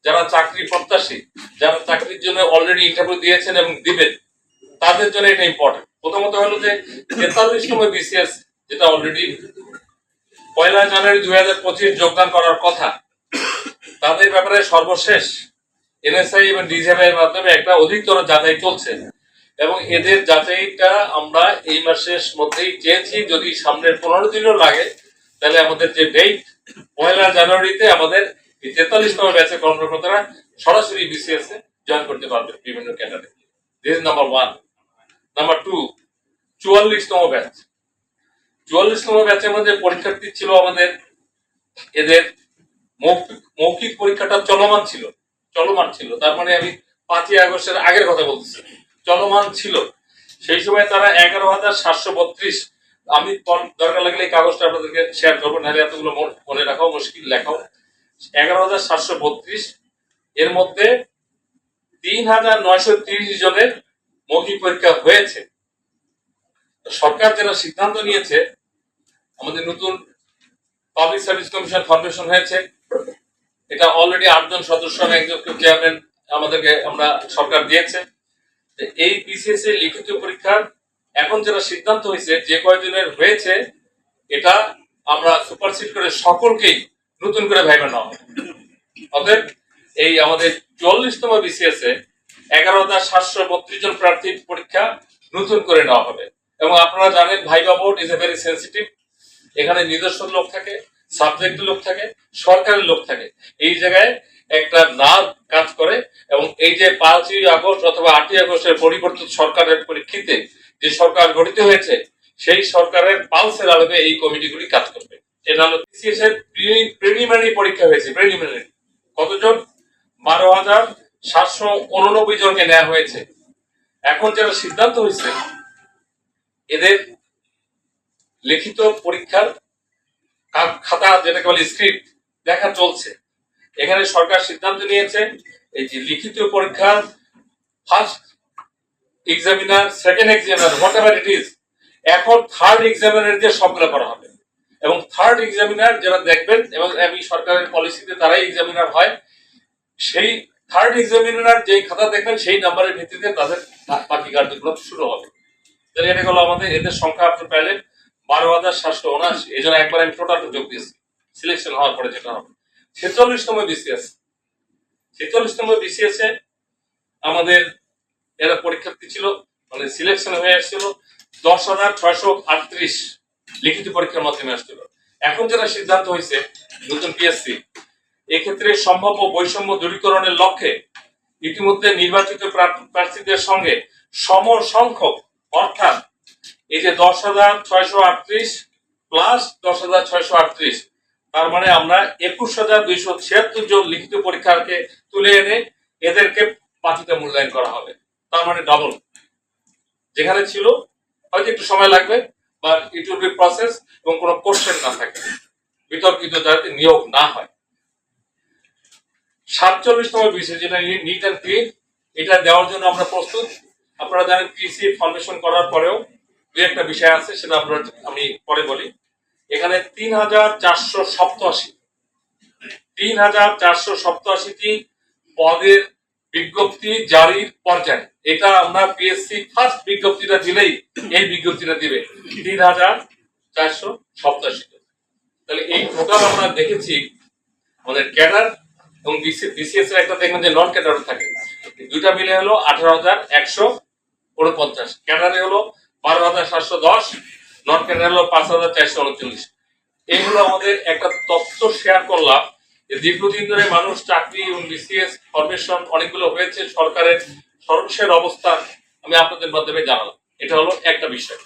যারা চাকরি প্রত্যাশী, যারা চাকরির জন্য অলরেডি ইন্টারভিউ দিয়েছেন এবং দিবেন, তাদের জন্য এটা ইম্পর্টেন্ট। প্রথমত হলো যে 43তম বিসিএস যেটা অলরেডি 1 জানুয়ারি 2025 যোগদান করার কথা, তাদের ব্যাপারে সর্বশেষ এনএসআই এবং ডিজিএফআই এর মাধ্যমে একটা অধিকতর যাচাই চলছে এবং এদের যাচাইটা আমরা এই মাসের মধ্যেই চেয়েছি। যদি সামনের 15 দিনও লাগে তাহলে আমাদের যে ডেট 1 জানুয়ারিতে আমাদের 43তম ব্যাচের কর্মকর্তারা সরাসরি বিসিএস এ জয়েন করতে পারবে বিভিন্ন ক্যাডারে। This is number 1। নাম্বার 2, 44তম ব্যাচ। 44তম ব্যাচের মধ্যে পরীক্ষার্থী ছিল আমাদের, এদের মৌখিক পরীক্ষাটা চলমান ছিল। তার মানে আমি 5ই আগস্টের আগের কথা বলতেছি, চলমান ছিল। সেই সময় তারা 11,732, আমি দরকার লাগলে এই কাগজটা আপনাদেরকে শেয়ার করবো, নাহলে এতগুলো মনে রাখাও মুশকিল, লেখাও। 11,732 এর মধ্যে 3,930 জনের মৌখিক পরীক্ষা হয়েছে। সরকার যারা সিদ্ধান্ত নিয়েছে, আমাদের নতুন পাবলিক সার্ভিস কমিশন ফরমেশন হয়েছে, এটা অলরেডি 8 জন সদস্য একজন চেয়ারম্যান আমাদেরকে সরকার দিয়েছে। এই বিসিএস এর লিখিত পরীক্ষার এখন যারা সিদ্ধান্ত হয়েছে, যে কয়জনের হয়েছে, এটা আমরা সুপারসিড করে সকলকেই নতুন করে ভাইবা নেওয়া হবে। অতএব এই আমাদের 44তম বিসিএস এ 11,732 জন প্রার্থীর পরীক্ষা নতুন করে নেওয়া হবে। এবং আপনারা জানেন viva board is a very sensitive. এখানে নিজস্ব লোক থাকে, সাবজেক্টের লোক থাকে, সরকারের লোক থাকে। এই জায়গায় একটা নার্ভ কাজ করে এবং এই যে 5ই আগস্ট অথবা 8ই আগস্টের পরিবর্তিত সরকারের পরিপ্রেক্ষিতে যে সরকার গঠিত হয়েছে, সেই সরকারের পালসের আলোকে এই কমিটিগুলি কাজ করবে। এটা হলো বিসিএস এর প্রিলিমিনারি পরীক্ষা হয়েছে। প্রিলিমিনারি কতজন? 12,789 জনকে নেওয়া হয়েছে। এখন যারা সিদ্ধান্ত হয়েছে, এদের লিখিত পরীক্ষার খাতা, যেটাকে বলে স্ক্রিপ্ট, দেখা চলছে। এখানে সরকার সিদ্ধান্ত নিয়েছে এই যে লিখিত পরীক্ষার first examiner, second examiner, what ever it is, এখন থার্ড এক্সামিনার দিয়ে সবগুলো করা হবে। এবং থার্ড এক্সামিনার যারা দেখবেন, এবং আমি সরকারের পলিসিতে তারাই এক্সামিনার হয়, সেই থার্ড এক্সামিনার যেই খাতা দেখবেন সেই নাম্বারের ভিত্তিতে তাদের বাকি কার্যক্রম শুরু হবে। তাহলে এটা হলো আমাদের, এদের সংখ্যা আপনি পাইলেন 12,779। এই জন্য একবার আমি টোটালটা যোগ দিয়েছি সিলেকশন হওয়ার পরে যেটা হবে। 46তম বিসিএস এ আমাদের এরা পরীক্ষার্থী ছিল, মানে সিলেকশন হয়ে আসছিল 10,638 লিখিত পরীক্ষার মাধ্যমে আসছিল। এখন যারা সিদ্ধান্ত হয়েছে নতুন পিএসসি, এক্ষেত্রে সম্ভাব্য বৈষম্য দূরীকরণের লক্ষ্যে ইতিমধ্যে নির্বাচিত প্রার্থীদের সঙ্গে সম সংখ্যক, অর্থাৎ এই যে 10,638 প্লাস 10,638, তার মানে আমরা 21,276 জন লিখিত পরীক্ষাকে তুলে এনে এদেরকে বাকিতে মূল্যায়ন করা হবে। তার মানে ডাবল। যেখানে ছিল হয়তো একটু সময় লাগবে, বা ইট উইল বি প্রসেস, এবং কোনো কোশ্চেন না থাকে, বিতর্কিত যাতে নিয়োগ না হয়। 47তম বিষয় যেটা নিট অ্যান্ড ক্লিন, এটা দেওয়ার জন্য আমরা প্রস্তুত। আপনারা জানেন পিসি ফর্মেশন করার পরেও দু একটা বিষয় আছে, সেটা আমি পরে বলি। এখানে 3,487টি পদের বিজ্ঞপ্তি জারির পর্যায়ে। এটা আমরা পিএসসি ফার্স্ট বিজ্ঞপ্তিটা দিলেই এই বিজ্ঞপ্তিটা দিবে 3,487। তাহলে এই টোটাল আমরা দেখেছি আমাদের ক্যাডার এবং বিসিএস এর একটা দেখবেন যে নন ক্যাডার থাকে, দুইটা মিলে হলো 18,149। ক্যাডারে হলো 12,710, নন ক্যাডার হলো 5,439। এই হলো আমাদের একটা তথ্য শেয়ার করলাম যে দীর্ঘদিন ধরে মানুষ চাকরি এবং বিসিএস ফরমেশন অনেকগুলো হয়েছে, সরকারের সর্বশেষ অবস্থা আমি আপনাদের মাধ্যমে জানালাম। এটা হলো একটা বিষয়।